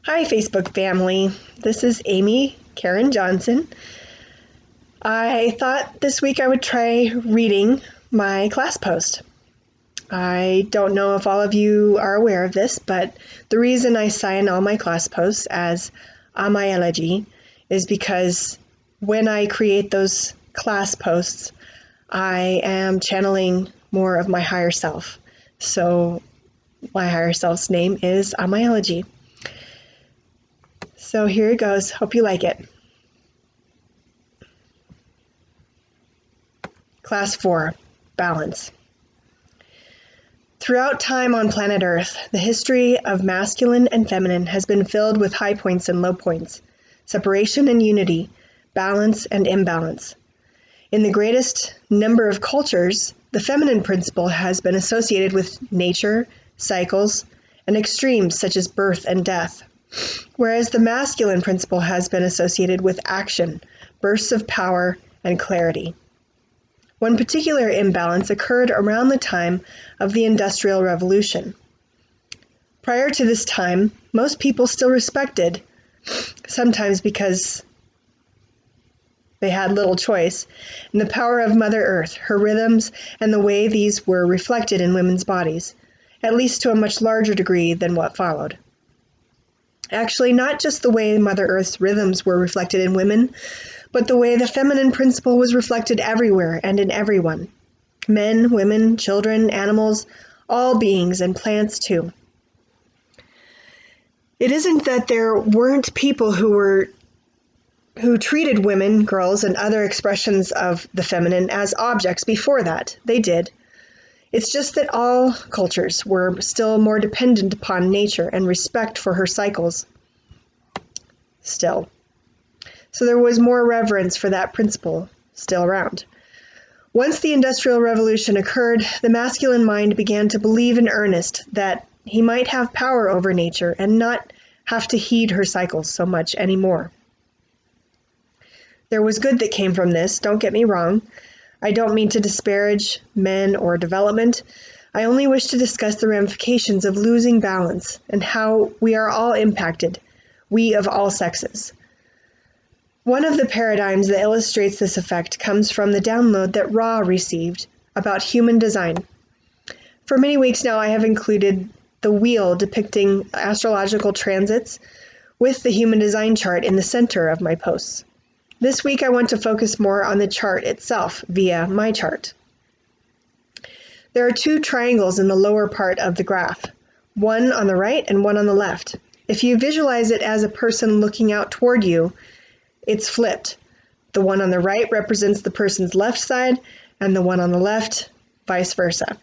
Hi, Facebook family. This is Amy Karen Johnson. I thought this week I would try reading my class post. I don't know if all of you are aware of this, but the reason I sign all my class posts as Amaelaji is because when I create those class posts, I am channeling more of my higher self. So my higher self's name is Amaelaji. So here it goes. Hope you like it. Class 4, Balance. Throughout time on planet Earth, the history of masculine and feminine has been filled with high points and low points, separation and unity, balance and imbalance. In the greatest number of cultures, the feminine principle has been associated with nature, cycles, and extremes such as birth and death, whereas the masculine principle has been associated with action, bursts of power, and clarity. One particular imbalance occurred around the time of the Industrial Revolution. Prior to this time, most people still respected, sometimes because they had little choice, in the power of Mother Earth, her rhythms, and the way these were reflected in women's bodies, at least to a much larger degree than what followed. Actually, not just the way Mother Earth's rhythms were reflected in women, but the way the feminine principle was reflected everywhere and in everyone. Men, women, children, animals, all beings, and plants too. It isn't that there weren't people who treated women, girls, and other expressions of the feminine as objects before that. They did. It's just that all cultures were still more dependent upon nature and respect for her cycles. Still. So there was more reverence for that principle still around. Once the Industrial Revolution occurred, the masculine mind began to believe in earnest that he might have power over nature and not have to heed her cycles so much anymore. There was good that came from this, don't get me wrong. I don't mean to disparage men or development. I only wish to discuss the ramifications of losing balance and how we are all impacted, we of all sexes. One of the paradigms that illustrates this effect comes from the download that Ra received about human design. For many weeks now, I have included the wheel depicting astrological transits with the human design chart in the center of my posts. This week, I want to focus more on the chart itself via my chart. There are two triangles in the lower part of the graph, one on the right and one on the left. If you visualize it as a person looking out toward you, it's flipped. The one on the right represents the person's left side, and the one on the left, vice versa.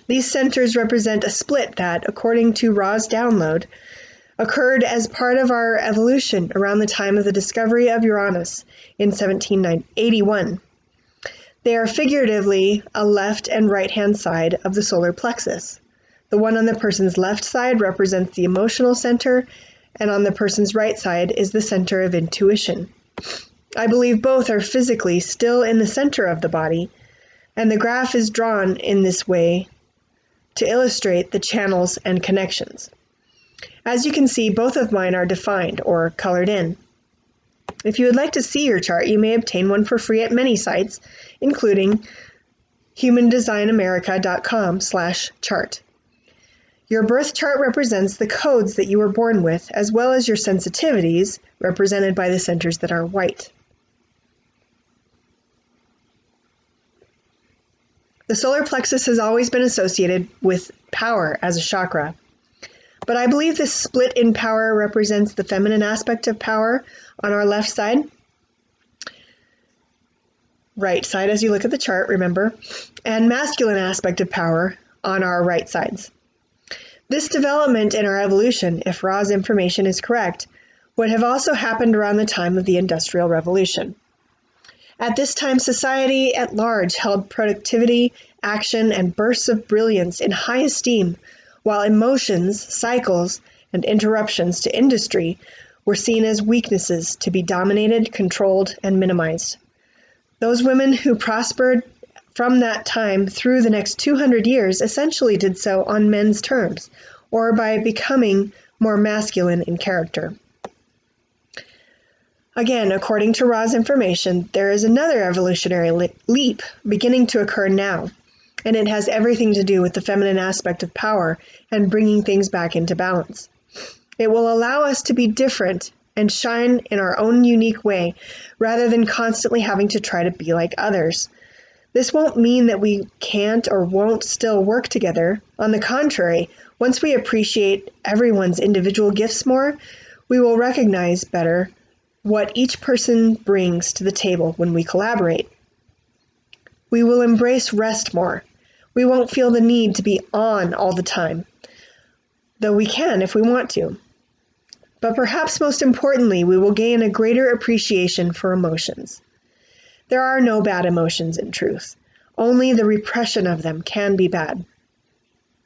These centers represent a split that, according to Ra's download, occurred as part of our evolution around the time of the discovery of Uranus in 1781. They are figuratively a left and right-hand side of the solar plexus. The one on the person's left side represents the emotional center, and on the person's right side is the center of intuition. I believe both are physically still in the center of the body, and the graph is drawn in this way to illustrate the channels and connections. As you can see, both of mine are defined or colored in. If you would like to see your chart, you may obtain one for free at many sites, including humandesignamerica.com/chart. Your birth chart represents the codes that you were born with, as well as your sensitivities, represented by the centers that are white. The solar plexus has always been associated with power as a chakra. But I believe this split in power represents the feminine aspect of power on our left side, right side as you look at the chart, remember, and masculine aspect of power on our right sides. This development in our evolution, if Ra's information is correct, would have also happened around the time of the Industrial Revolution. At this time, society at large held productivity, action, and bursts of brilliance in high esteem, while emotions, cycles, and interruptions to industry were seen as weaknesses to be dominated, controlled, and minimized. Those women who prospered from that time through the next 200 years essentially did so on men's terms, or by becoming more masculine in character. Again, according to Ra's information, there is another evolutionary leap beginning to occur now, and it has everything to do with the feminine aspect of power and bringing things back into balance. It will allow us to be different and shine in our own unique way rather than constantly having to try to be like others. This won't mean that we can't or won't still work together. On the contrary, once we appreciate everyone's individual gifts more, we will recognize better what each person brings to the table when we collaborate. We will embrace rest more. We won't feel the need to be on all the time, though we can if we want to. But perhaps most importantly, we will gain a greater appreciation for emotions. There are no bad emotions in truth. Only the repression of them can be bad.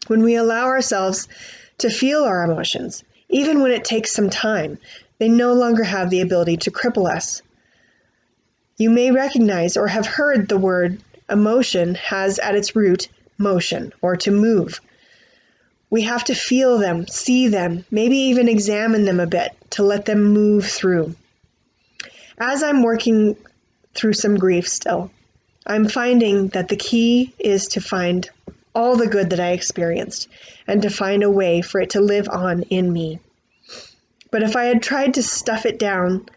When we allow ourselves to feel our emotions, even when it takes some time, they no longer have the ability to cripple us. You may recognize or have heard the word emotion has at its root motion, or to move. We have to feel them, see them, maybe even examine them a bit to let them move through. As I'm working through some grief still, I'm finding that the key is to find all the good that I experienced and to find a way for it to live on in me. But if I had tried to stuff it down,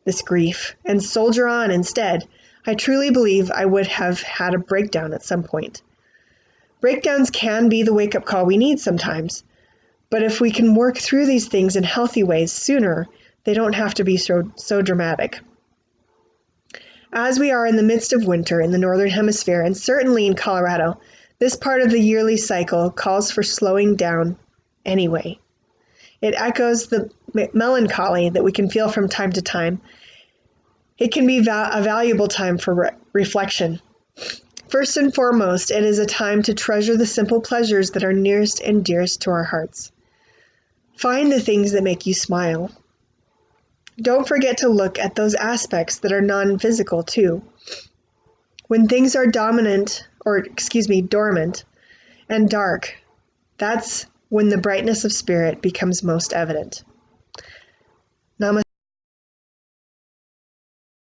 this grief, and soldier on instead, I truly believe I would have had a breakdown at some point. Breakdowns can be the wake-up call we need sometimes, but if we can work through these things in healthy ways sooner, they don't have to be so dramatic. As we are in the midst of winter in the Northern Hemisphere, and certainly in Colorado, this part of the yearly cycle calls for slowing down anyway. It echoes the melancholy that we can feel from time to time. It can be a valuable time for reflection. First and foremost, it is a time to treasure the simple pleasures that are nearest and dearest to our hearts. Find the things that make you smile. Don't forget to look at those aspects that are non-physical too. When things are dormant and dark, that's when the brightness of spirit becomes most evident. Namaste.